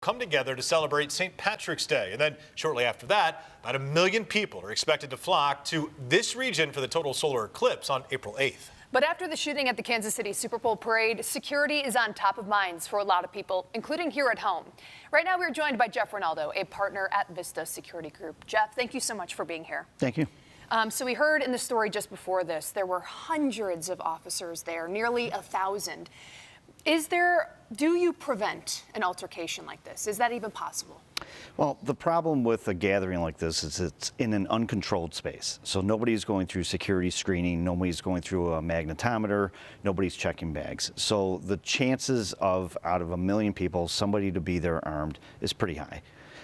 come together to celebrate St. Patrick's Day. And then shortly after that, about 1 million people are expected to flock to this region for the total solar eclipse on April 8th. But after the shooting at the Kansas City Super Bowl parade, security is on top of minds for a lot of people, including here at home. Right now, we're joined by Jeff Ronaldo, a partner at Vista Security Group. Jeff, thank you so much for being here. Thank you. So we heard in the story just before this, there were hundreds of officers there, nearly 1,000. Do you prevent an altercation like this? Is that even possible? Well, the problem with a gathering like this is it's in an uncontrolled space. So nobody's going through security screening, nobody's going through a magnetometer, nobody's checking bags. So the chances of, out of 1 million people, somebody to be there armed is pretty high.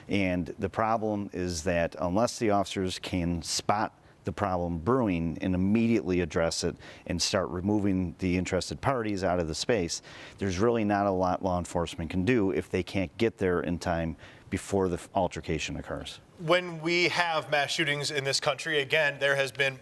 And the problem is that unless the officers can spot the problem brewing and immediately address it and start removing the interested parties out of the space, there's really not a lot law enforcement can do if they can't get there in time before the altercation occurs. When we have mass shootings in this country, again, there's been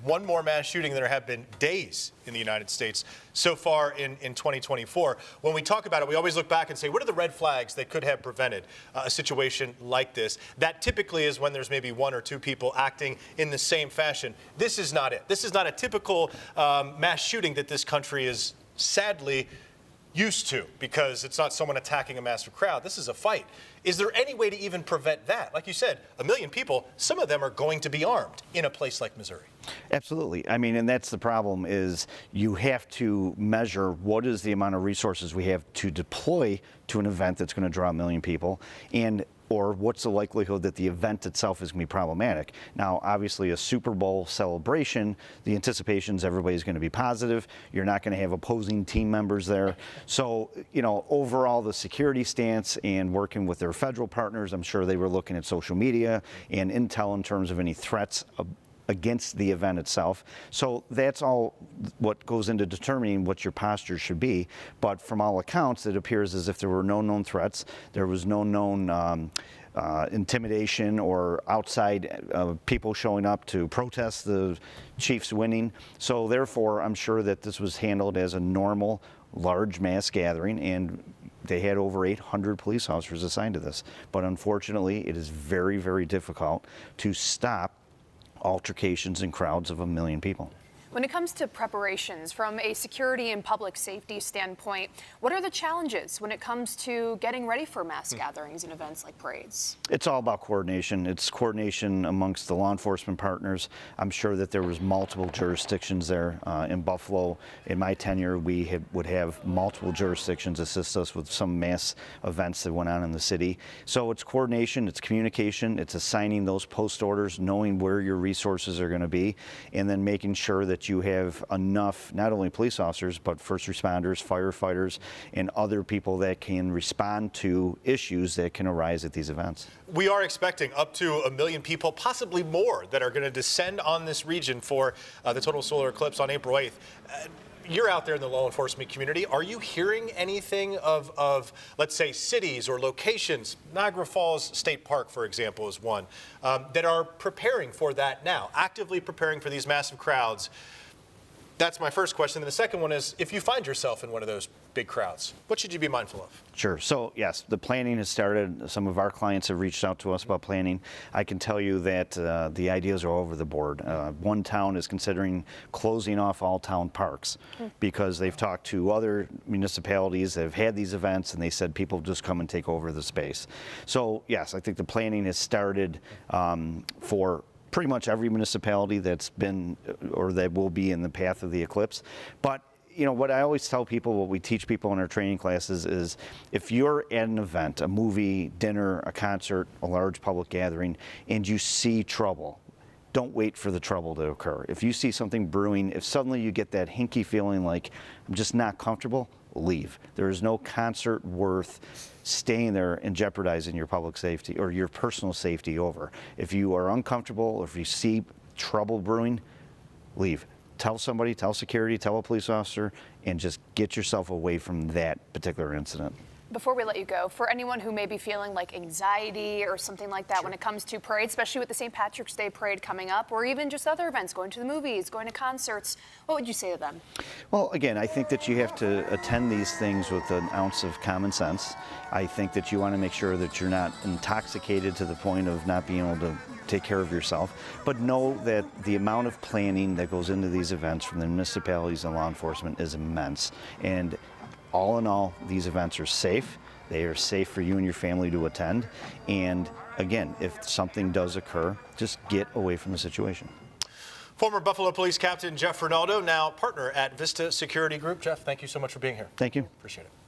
one more mass shooting than there have been days in the United States so far in 2024. When we talk about it, we always look back and say, what are the red flags that could have prevented a situation like this? That typically is when there's maybe 1 or 2 people acting in the same fashion. This is not it. This is not a typical mass shooting that this country is sadly used to, because it's not someone attacking a massive crowd. This is a fight. Is there any way to even prevent that? Like you said, 1 million people, some of them are going to be armed in a place like Missouri. Absolutely. I mean, and that's the problem, is you have to measure what is the amount of resources we have to deploy to an event that's going to draw 1 million people, or what's the likelihood that the event itself is going to be problematic. Now, obviously, a Super Bowl celebration, the anticipation is everybody's going to be positive. You're not going to have opposing team members there. So, overall, the security stance and working with their federal partners, I'm sure they were looking at social media and intel in terms of any threats against the event itself. So that's all what goes into determining what your posture should be. But from all accounts, it appears as if there were no known threats. There was no known intimidation or outside people showing up to protest the Chiefs winning. So therefore, I'm sure that this was handled as a normal, large mass gathering, and they had over 800 police officers assigned to this. But unfortunately, it is very, very difficult to stop altercations and crowds of 1 million people. When it comes to preparations from a security and public safety standpoint, what are the challenges when it comes to getting ready for mass gatherings and events like parades? It's all about coordination. It's coordination amongst the law enforcement partners. I'm sure that there was multiple jurisdictions there. In Buffalo, in my tenure, we would have multiple jurisdictions assist us with some mass events that went on in the city. So it's coordination, it's communication, it's assigning those post orders, knowing where your resources are going to be, and then making sure that you have enough, not only police officers, but first responders, firefighters, and other people that can respond to issues that can arise at these events. We are expecting up to 1 million people, possibly more, that are going to descend on this region for the total solar eclipse on April 8th. You're out there in the law enforcement community. Are you hearing anything of let's say, cities or locations? Niagara Falls State Park, for example, is one that are preparing for that now, actively preparing for these massive crowds. That's my first question. And the second one is, if you find yourself in one of those big crowds, what should you be mindful of? Sure. So, yes, the planning has started. Some of our clients have reached out to us about planning. I can tell you that the ideas are all over the board. One town is considering closing off all town parks because they've talked to other municipalities that have had these events, and they said people just come and take over the space. So, yes, I think the planning has started for pretty much every municipality that's been or that will be in the path of the eclipse. But what I always tell people, what we teach people in our training classes is, if you're at an event, a movie, dinner, a concert, a large public gathering, and you see trouble, don't wait for the trouble to occur. If you see something brewing, if suddenly you get that hinky feeling like, I'm just not comfortable, leave. There is no concert worth staying there and jeopardizing your public safety or your personal safety over. If you are uncomfortable, or if you see trouble brewing, leave. Tell somebody, tell security, tell a police officer, and just get yourself away from that particular incident. before we let you go, for anyone who may be feeling like anxiety or something like that when it comes to parade, especially with the St. Patrick's Day parade coming up, or even just other events, going to the movies, going to concerts, what would you say to them? Well, again, I think that you have to attend these things with an ounce of common sense. I think that you want to make sure that you're not intoxicated to the point of not being able to take care of yourself, but know that the amount of planning that goes into these events from the municipalities and law enforcement is immense. And all in all, these events are safe. They are safe for you and your family to attend. And again, if something does occur, just get away from the situation. Former Buffalo Police Captain Jeff Rinaldo, now partner at Vista Security Group. Jeff, thank you so much for being here. Thank you. Appreciate it.